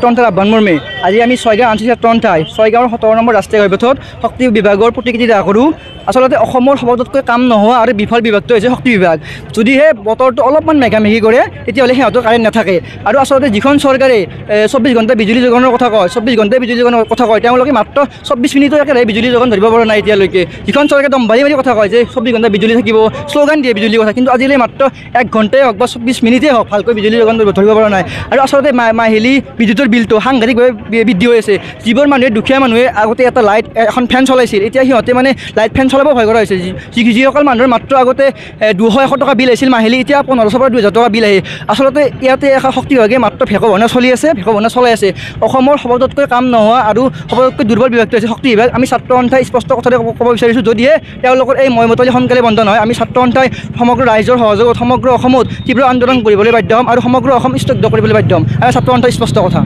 টনটাৰ আহ্বান মৰ্মে আজি আমি ছয়গাঁও আঞ্চলিক টনঠাই ছয়গাঁৱৰ 17 নম্বৰ ৰাষ্ট্ৰীয় ঘাইপথত শক্তি বিভাগৰ প্ৰতিক্ৰিয়া কৰোঁ। আচলতে অসমৰ সবাতোতকৈ কাম নোহোৱা আৰু বিফল বিভাগটো হৈছে শক্তি বিভাগ। যদিহে বতৰটো অলপমান মেঘামেঘি কৰে তেতিয়াহ'লে সিহঁতৰ কাৰেণ্ট নাথাকে। আৰু আচলতে যিখন চৰকাৰে 24 ঘণ্টা বিজুলী যোগানৰ কথা কয়, 24 ঘণ্টাই বিজুলী যোগানৰ কথা কয়, তেওঁলোকে মাত্ৰ 24 মিনিটৰ একেৰাহে বিজুলী যোগান ধৰিব পৰা নাই এতিয়ালৈকে। যিখন চৰকাৰে দম্ভালি মাৰি কথা কয় যে 24 ঘণ্টা বিজুলী থাকিব, শ্লোগান দিয়ে বিজুলীৰ কথা, কিন্তু আজিলৈ মাত্ৰ 1 ঘণ্টাই হওক বা 24 মিনিটেই হওক ভালকৈ বিজুলী যোগান ধৰিব পৰা নাই। আৰু আচলতে মাহিলী বিদ্যুতৰ বিলটো সাংঘাতিকভাৱে বৃদ্ধি হৈ আছে। যিবোৰ মানুহে দুখীয়া মানুহে আগতে এটা লাইট এখন ফেন চলাইছিল, এতিয়া সিহঁতে মানে লাইট ফেন চলাব ভয় কৰা হৈছে। যিসকল মানুহৰ মাত্ৰ আগতে 200-100 টকা বিল আহিছিল মাহিলী, এতিয়া 1500 পৰা 2000 টকা বিল আহে। আচলতে ইয়াতে শক্তি বিভাগে মাত্ৰ ভেকভাওনা চলি আছে, ভেকভাওনা চলাই আছে। অসমৰ সবাতোতকৈ কাম নোহোৱা আৰু সবাতোতকৈ দুৰ্বল বিভাগটো হৈছে শক্তি বিভাগ। আমি ছাত্ৰ সন্থাই স্পষ্ট কথাৰে ক'ব বিচাৰিছোঁ, যদিহে তেওঁলোকৰ এই মইমতলী সোনকালে বন্ধ নহয়, আমি ছাত্ৰ সন্থাই সমগ্ৰ ৰাইজৰ সহযোগত সমগ্ৰ অসমত তীব্ৰ আন্দোলন কৰিবলৈ বাধ্য হ'ম আৰু সমগ্ৰ অসম স্তব্ধ কৰিবলৈ বাধ্য হ'ম। আমি ছাত্ৰ সন্থাই স্পষ্ট কথা।